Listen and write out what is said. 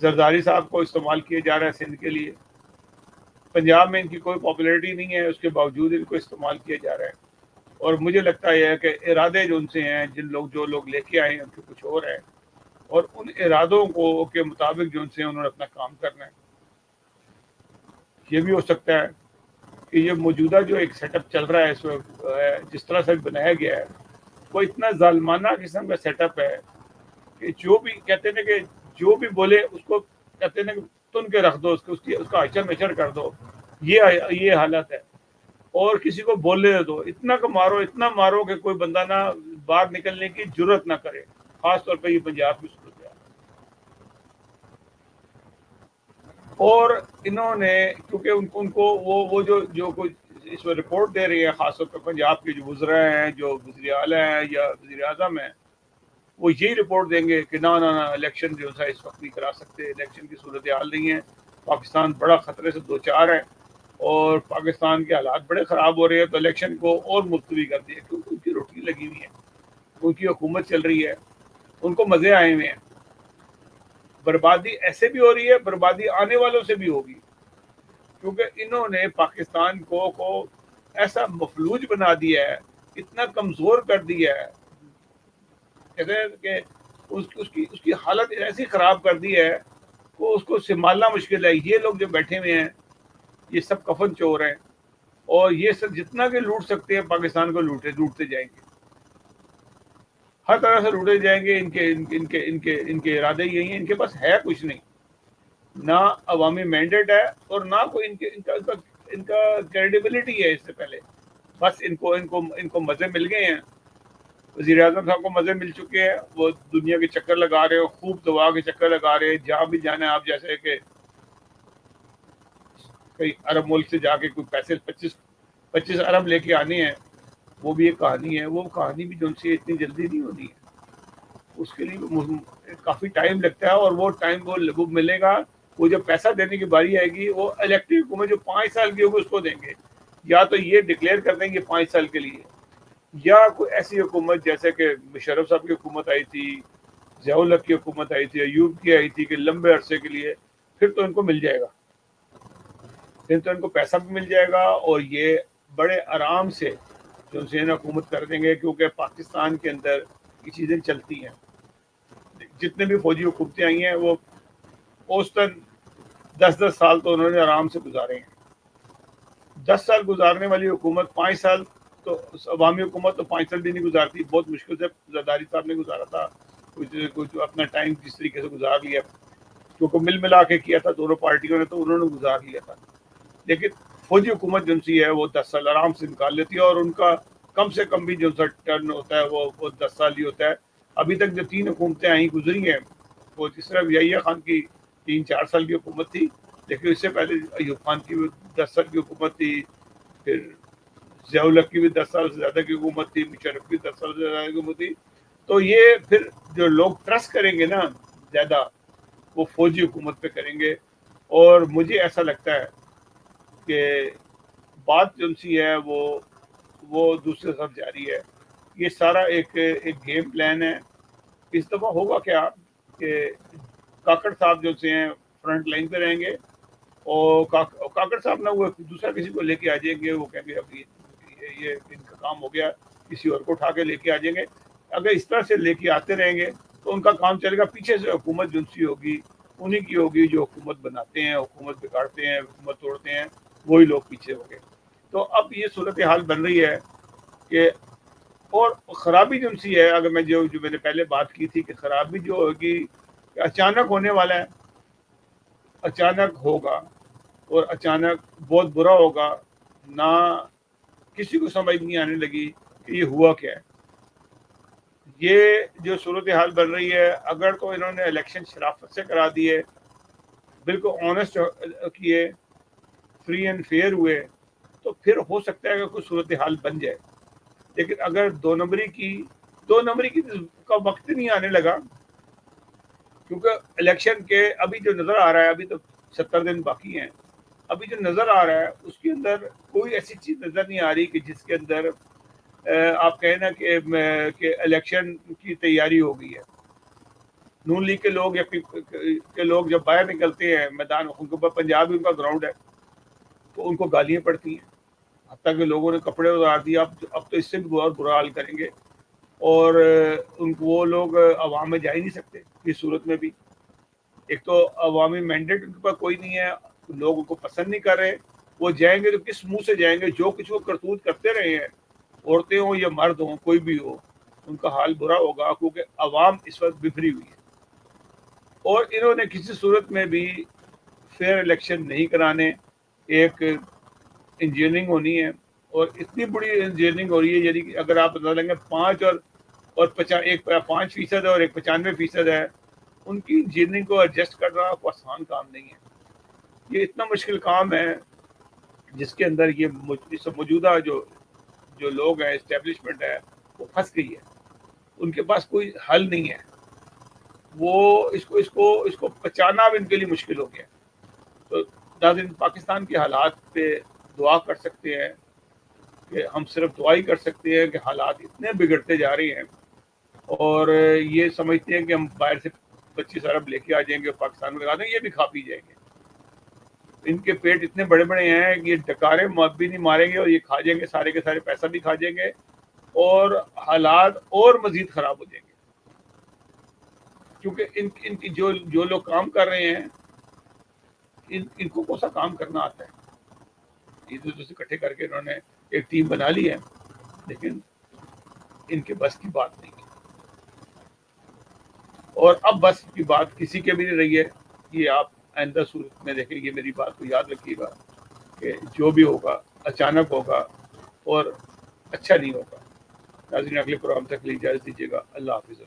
زرداری صاحب کو استعمال کیا جا رہا ہے سندھ کے لیے. پنجاب میں ان کی کوئی پاپولیرٹی نہیں ہے، اس کے باوجود ان کو استعمال کیا جا رہا ہے. اور مجھے لگتا ہے کہ ارادے جو ان سے ہیں، جو لوگ لے کے آئے ہیں ان کے کچھ اور ہیں، اور ان ارادوں کو کے مطابق جو ان سے انہوں نے اپنا کام کرنا ہے. یہ بھی ہو سکتا ہے کہ یہ موجودہ جو ایک سیٹ اپ چل رہا ہے اس وقت، جس طرح سے بنایا گیا ہے، وہ اتنا ظالمانہ قسم کا سیٹ اپ ہے کہ جو بھی کہتے ہیں کہ جو بھی بولے اس کو کہتے ہیں کہ تن کے رکھ دو، اس کا اچر مچر کر دو. یہ حالت ہے. اور کسی کو بولنے دے دو، اتنا مارو کہ کوئی بندہ نہ باہر نکلنے کی جرت نہ کرے. خاص طور پہ یہ پنجاب کی صورت ہے. اور انہوں نے کیونکہ ان کو وہ جو کچھ اس میں رپورٹ دے رہی ہے، خاص طور پہ پنجاب کے جو وزراء ہیں، جو وزیر اعلیٰ ہیں یا وزیر اعظم ہیں، وہ یہی رپورٹ دیں گے کہ نہ الیکشن جو ہے اس وقت نہیں کرا سکتے، الیکشن کی صورتحال نہیں ہے، پاکستان بڑا خطرے سے دوچار ہے اور پاکستان کے حالات بڑے خراب ہو رہے ہیں، تو الیکشن کو اور ملتوی کر دیا کیونکہ ان کی روٹی لگی ہوئی ہے، ان کی حکومت چل رہی ہے، ان کو مزے آئے ہوئے ہیں. بربادی ایسے بھی ہو رہی ہے، بربادی آنے والوں سے بھی ہوگی، کیونکہ انہوں نے پاکستان کو ایسا مفلوج بنا دیا ہے، اتنا کمزور کر دیا ہے، کہتے ہیں کہ اس کی حالت ایسی خراب کر دی ہے کہ اس کو سنبھالنا مشکل ہے. یہ لوگ جو بیٹھے ہوئے ہیں یہ سب کفن چور ہیں، اور یہ سب جتنا کہ لوٹ سکتے ہیں پاکستان کو لوٹتے جائیں گے، ہر طرح سے لوٹے جائیں گے. ان کے ارادے یہی ہیں. ان کے پاس ہے کچھ نہیں، نہ عوامی مینڈیٹ ہے اور نہ کوئی ان کا کریڈیبلٹی ہے. اس سے پہلے بس ان کو مزے مل گئے ہیں. وزیر اعظم صاحب کو مزے مل چکے ہیں، وہ دنیا کے چکر لگا رہے ہیں، خوب دوا کے چکر لگا رہے ہیں، جہاں بھی جانا ہے. آپ جیسے کہ کئی عرب ملک سے جا کے کوئی پیسے 25 ارب لے کے آنے ہیں، وہ بھی ایک کہانی ہے. وہ کہانی بھی جو ان سے اتنی جلدی نہیں ہونی ہے، اس کے لیے کافی ٹائم لگتا ہے. اور وہ ٹائم وہ ملے گا، وہ جب پیسہ دینے کی باری آئے گی، وہ الیکٹو حکومت جو 5 سال کی ہوگی اس کو دیں گے. یا تو یہ ڈکلیئر کر دیں گے 5 سال کے لیے، یا کوئی ایسی حکومت جیسے کہ مشرف صاحب کی حکومت آئی تھی، ضیاء الحق کی حکومت آئی تھی، ایوب کی آئی تھی، کہ لمبے عرصے کے لیے پھر تو ان کو مل جائے گا، پھر تو ان کو پیسہ بھی مل جائے گا اور یہ بڑے آرام سے جو حسین حکومت کر دیں گے. کیونکہ پاکستان کے اندر یہ چیزیں چلتی ہیں. جتنے بھی فوجی حکومتیں آئی ہیں وہ اوسطاً 10 سال تو انہوں نے آرام سے گزارے ہیں. 10 سال گزارنے والی حکومت 5 سال تو عوامی حکومت تو 5 سال بھی نہیں گزارتی. بہت مشکل سے زرداری صاحب نے گزارا تھا، کچھ اپنا ٹائم کس طریقے سے گزار لیا، کیونکہ مل ملا کے کیا تھا دونوں پارٹیوں نے، تو انہوں نے گزار لیا تھا. لیکن فوجی حکومت جو سی ہے وہ 10 سال آرام سے نکال لیتی ہے، اور ان کا کم سے کم بھی جو سا ٹرن ہوتا ہے وہ 10 سال ہی ہوتا ہے. ابھی تک جو 3 حکومتیں آئیں گزری ہیں، وہ جس طرح یحییٰ خان کی 3-4 سال کی حکومت تھی، لیکن اس سے پہلے ایوب خان کی 10 سال کی حکومت تھی، پھر ضیاء الحق کی بھی 10 سال سے زیادہ کی حکومت تھی، مشرف کی 10 سال سے زیادہ کی حکومت تھی. تو یہ پھر جو لوگ ٹرسٹ کریں گے نا زیادہ، وہ فوجی حکومت پہ کریں گے. اور مجھے ایسا لگتا ہے کہ بات جو سی ہے وہ دوسرے طرف جاری ہے. یہ سارا ایک گیم پلان ہے. اس دفعہ ہوگا کیا کہ کاکڑ صاحب جو سے ہیں فرنٹ لائن پہ رہیں گے، اور کاکڑ صاحب نہ وہ دوسرا کسی کو لے کے آ جائیں گے. وہ کہیں گے اب یہ ان کا کام ہو گیا، کسی اور کو اٹھا کے لے کے آ جائیں گے. اگر اس طرح سے لے کے آتے رہیں گے تو ان کا کام چلے گا. پیچھے سے حکومت جو سی ہوگی انہی کی ہوگی، جو حکومت بناتے ہیں، حکومت بگاڑتے ہیں، حکومت توڑتے ہیں، وہی لوگ پیچھے ہو گئے. تو اب یہ صورتحال بن رہی ہے کہ، اور خرابی جو سی ہے، اگر میں جو میں نے پہلے بات کی تھی کہ خرابی جو ہوگی کہ اچانک ہونے والا ہے، اچانک ہوگا اور اچانک بہت برا ہوگا. نہ کسی کو سمجھ نہیں آنے لگی کہ یہ ہوا کیا ہے. یہ جو صورتحال بن رہی ہے، اگر تو انہوں نے الیکشن شرافت سے کرا دیے، بالکل آنےسٹ کیے، فری اینڈ فیئر ہوئے، تو پھر ہو سکتا ہے کہ کچھ صورتحال بن جائے. لیکن اگر دو نمبری کی کا وقت نہیں آنے لگا، کیونکہ الیکشن کے ابھی جو نظر آ رہا ہے، ابھی تو 70 دن باقی ہیں، ابھی جو نظر آ رہا ہے اس کے اندر کوئی ایسی چیز نظر نہیں آ رہی کہ جس کے اندر آپ کہیں نا کہ الیکشن کی تیاری ہو گئی ہے. نون لیگ کے لوگ یا کے لوگ جب باہر نکلتے ہیں میدان، ان کے اوپر پنجاب ان کا گراؤنڈ ہے، تو ان کو گالیاں پڑتی ہیں، حتیٰ کہ لوگوں نے کپڑے اتار دیا. اب تو اس سے بھی بہت برا حال کریں گے. اور وہ لوگ عوام میں جا ہی نہیں سکتے اس صورت میں بھی. ایک تو عوامی مینڈیٹ ان کے پاس کوئی نہیں ہے، لوگ ان کو پسند نہیں کر رہے. وہ جائیں گے تو کس منہ سے جائیں گے؟ جو کچھ وہ کرتوت کرتے رہے ہیں، عورتیں ہوں یا مرد ہوں، کوئی بھی ہو، ان کا حال برا ہوگا، کیونکہ عوام اس وقت بکھری ہوئی ہے. اور انہوں نے کسی صورت میں بھی فیئر الیکشن نہیں کرانے. ایک انجینئرنگ ہونی ہے، اور اتنی بڑی انجینئرنگ ہو رہی ہے، یعنی کہ اگر آپ بتا لیں گے 5% ہے اور ایک 95% ہے، ان کی انجینئرنگ کو ایڈجسٹ کرنا کوئی آسان کام نہیں ہے. یہ اتنا مشکل کام ہے جس کے اندر یہ موجودہ جو لوگ ہیں، اسٹیبلشمنٹ ہے، وہ پھنس گئی ہے. ان کے پاس کوئی حل نہیں ہے. وہ اس کو بچانا اب ان کے لیے مشکل ہو گیا. تو ناظرین، پاکستان کے حالات پہ دعا کر سکتے ہیں کہ ہم صرف دعا ہی کر سکتے ہیں کہ حالات اتنے بگڑتے جا رہے ہیں، اور یہ سمجھتے ہیں کہ ہم باہر سے 25 ارب لے کے آ جائیں گے اور پاکستان میں لگا دیں گے، یہ بھی کھا پی جائیں گے. ان کے پیٹ اتنے بڑے بڑے ہیں کہ یہ ڈکارے بھی نہیں ماریں گے اور یہ کھا جائیں گے، سارے کے سارے پیسہ بھی کھا جائیں گے، اور حالات اور مزید خراب ہو جائیں گے. کیونکہ ان کی جو لوگ کام کر رہے ہیں، ان کو کون سا کام کرنا آتا ہے؟ یہ دوسرے سے اکٹھے کر کے انہوں نے ایک ٹیم بنا لی ہے، لیکن ان کے بس کی بات نہیں ہے. اور اب بس کی بات کسی کے بھی نہیں رہی ہے. یہ آپ آئندہ صورت میں دیکھیں گے، میری بات کو یاد رکھیے گا کہ جو بھی ہوگا اچانک ہوگا اور اچھا نہیں ہوگا. ناظرین، اگلے پروگرام تک کے لیے اجازت دیجیے گا. اللہ حافظ.